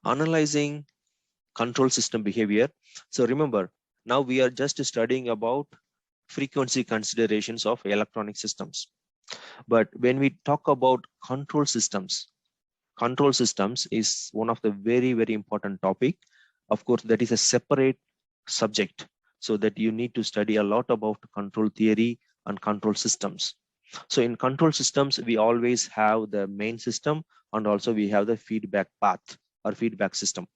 Analyzing control system behavior. So remember, now we are just studying about frequency considerations of electronic systems. But when we talk about control systems is one of the very, very important topic. Of course, that is a separate subject, so that you need to study a lot about control theory and control systems. So in control systems, we always have the main system, and also we have the feedback path or feedback system.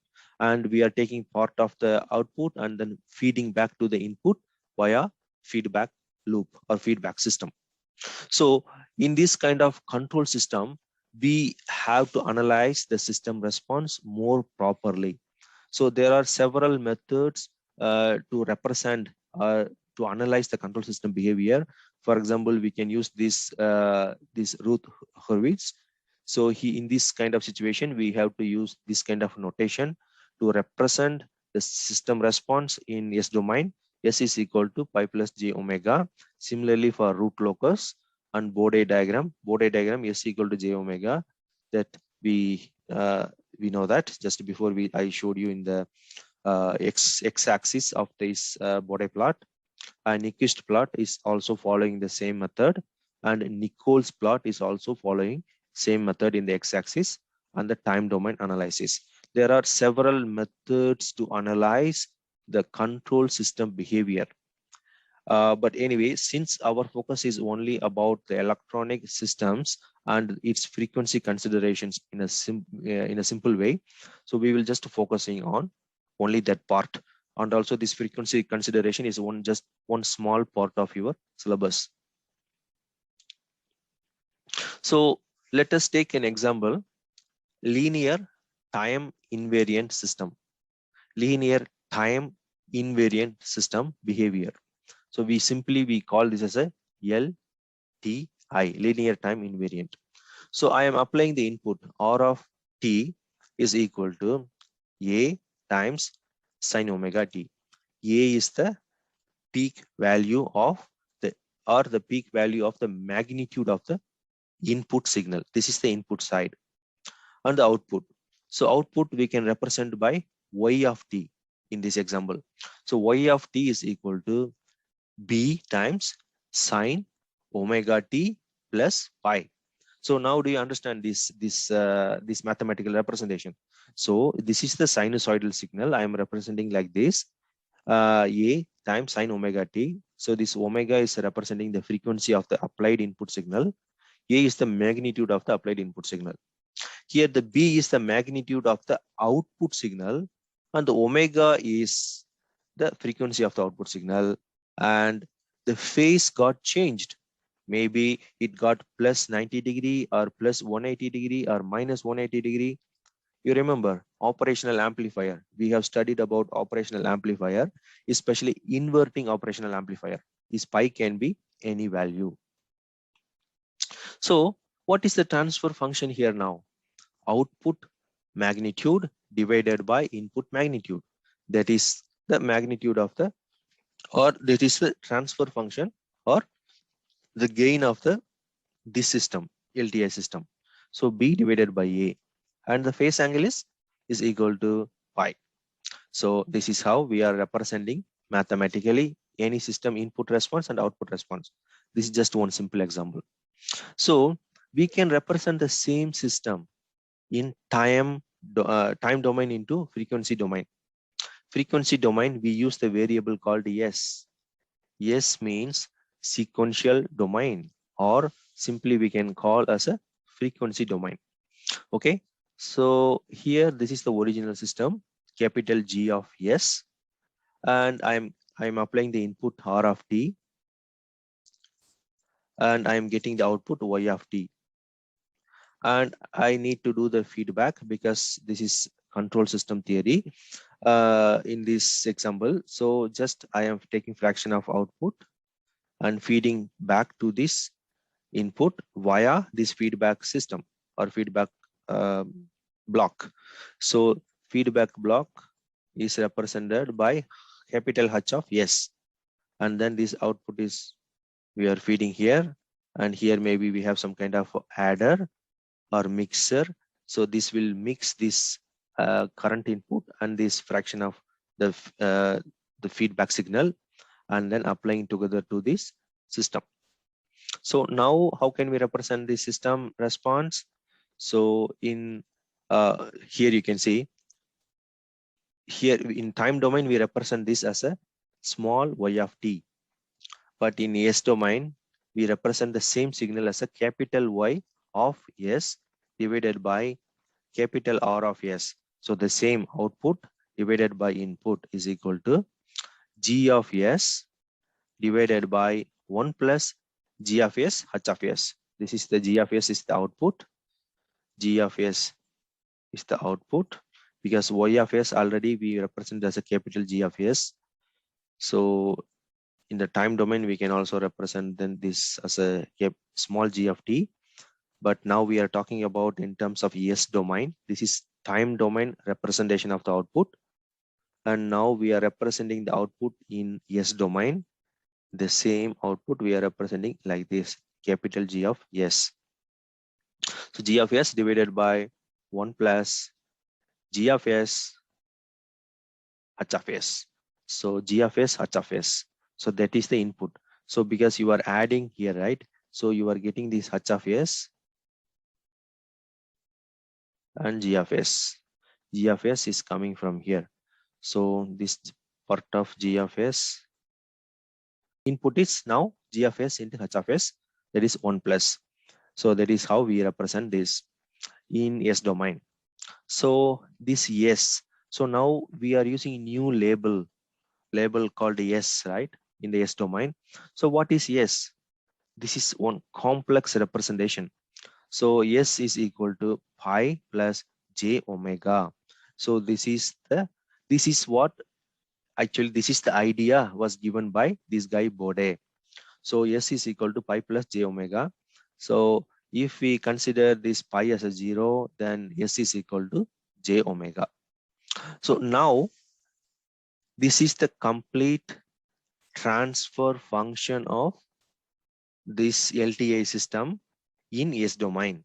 And we are taking part of the output and then feeding back to the input via feedback loop or feedback system. So in this kind of control system, we have to analyze the system response more properly. So there are several methods to represent or to analyze the control system behavior. For example, we can use this Ruth Hurwitz. So in this kind of situation, we have to use this kind of notation to represent the system response in S domain. S is equal to pi plus j omega. Similarly for root locus and Bode diagram S equal to j omega, that we know that just before I showed you in the x-axis of this Bode plot. And Nyquist plot is also following the same method, and Nichols plot is also following same method in the x-axis and the time domain analysis. There are several methods to analyze the control system behavior. But anyway, since our focus is only about the electronic systems and its frequency considerations in a simple way, so we will just focusing on only that part. And also this frequency consideration is just one small part of your syllabus. So let us take an example: linear time invariant system. Linear time invariant system behavior. So we call this as a LTI, linear time invariant. So I am applying the input R of t is equal to A times sine omega t. A is the peak value of the peak value of the magnitude of the input signal. This is the input side. And the output. So output we can represent by y of t in this example. So y of t is equal to B times sine omega t plus pi. So now do you understand this mathematical representation? So this is the sinusoidal signal. I am representing like this, A times sine omega t. So this omega is representing the frequency of the applied input signal. A is the magnitude of the applied input signal. Here the B is the magnitude of the output signal, and the omega is the frequency of the output signal, and the phase got changed. Maybe it got plus 90 degree or plus 180 degree or minus 180 degree. You remember operational amplifier. We have studied about operational amplifier, especially inverting operational amplifier. This pi can be any value. So what is the transfer function here now? Output magnitude divided by input magnitude. That is the magnitude of the, or that is the transfer function or the gain of this system, LTI system. So B divided by A, and the phase angle is equal to pi. So this is how we are representing mathematically any system input response and output response. This is just one simple example. So we can represent the same system in time domain into frequency domain. Frequency domain, we use the variable called S. S means sequential domain, or simply we can call as a frequency domain. Okay, so here this is the original system, capital G of S, and I'm applying the input R of t, and I'm getting the output Y of t. And I need to do the feedback because this is control system theory in this example. So just I am taking fraction of output and feeding back to this input via this feedback system or feedback block. So feedback block is represented by capital H of S, and then this output is we are feeding here, and here maybe we have some kind of adder or mixer. So this will mix this current input and this fraction of the feedback signal, and then applying together to this system. So now how can we represent the system response? So in here you can see, here in time domain we represent this as a small y of t, but in S domain we represent the same signal as a capital Y of S divided by capital R of S. So the same output divided by input is equal to G of S divided by 1 plus G of S H of S. This is the G of S is the output, G of S is the output, because Y of S already we represent as a capital G of S. So in the time domain we can also represent then this as a small g of t, but now we are talking about in terms of S domain. This is time domain representation of the output, and now we are representing the output in S domain. The same output we are representing like this, capital G of S. So G of S divided by 1 plus G of S H of S. So G of S H of S. So that is the input. So because you are adding here, right? So you are getting this H of S and G of S. G of S is coming from here. So this part of G of S input is now G of S into H of S, that is 1 plus. So that is how we represent this in S domain. So this S, so now we are using new label called S, right, in the S domain. So what is S? This is one complex representation. So S is equal to pi plus j omega. So this is what actually this is the idea was given by this guy Bode. So S is equal to pi plus j omega. So if we consider this pi as a 0, then S is equal to j omega. So now this is the complete transfer function of this LTI system in S domain.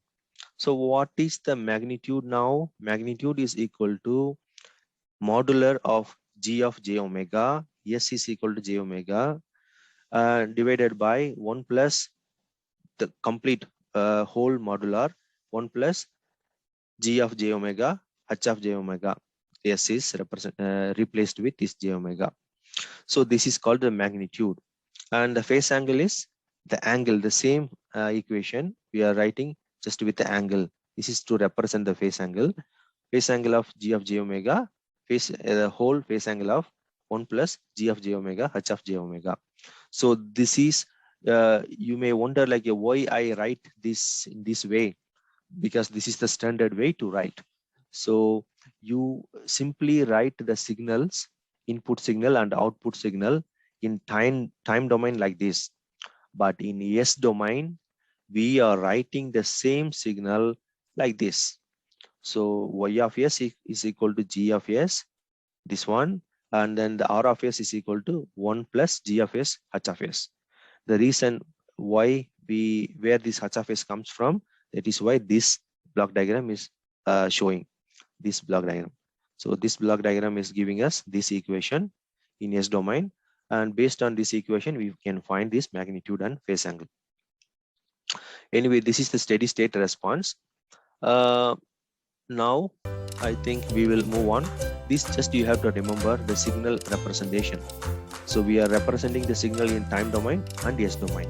So what is the magnitude now? Magnitude is equal to modular of G of j omega. S is equal to j omega divided by 1 plus the complete whole modular 1 plus G of j omega H of j omega. S is replaced with this j omega. So this is called the magnitude, and the phase angle is the angle. The same equation we are writing just with the angle. This is to represent the phase angle. Phase angle of G of j omega, the whole phase angle of 1 plus G of j omega H of j omega. So this is you may wonder like why I write this in this way, because this is the standard way to write. So you simply write the signals, input signal and output signal in time domain like this. But in S domain, we are writing the same signal like this. So Y of S is equal to G of S, this one, and then the R of S is equal to 1 plus G of S H of S. The reason why where this H of S comes from, that is why this block diagram is showing this block diagram. So this block diagram is giving us this equation in S domain, and based on this equation we can find this magnitude and phase angle. Anyway, this is the steady state response. Now I think we will move on. This just you have to remember the signal representation. So we are representing the signal in time domain and S domain.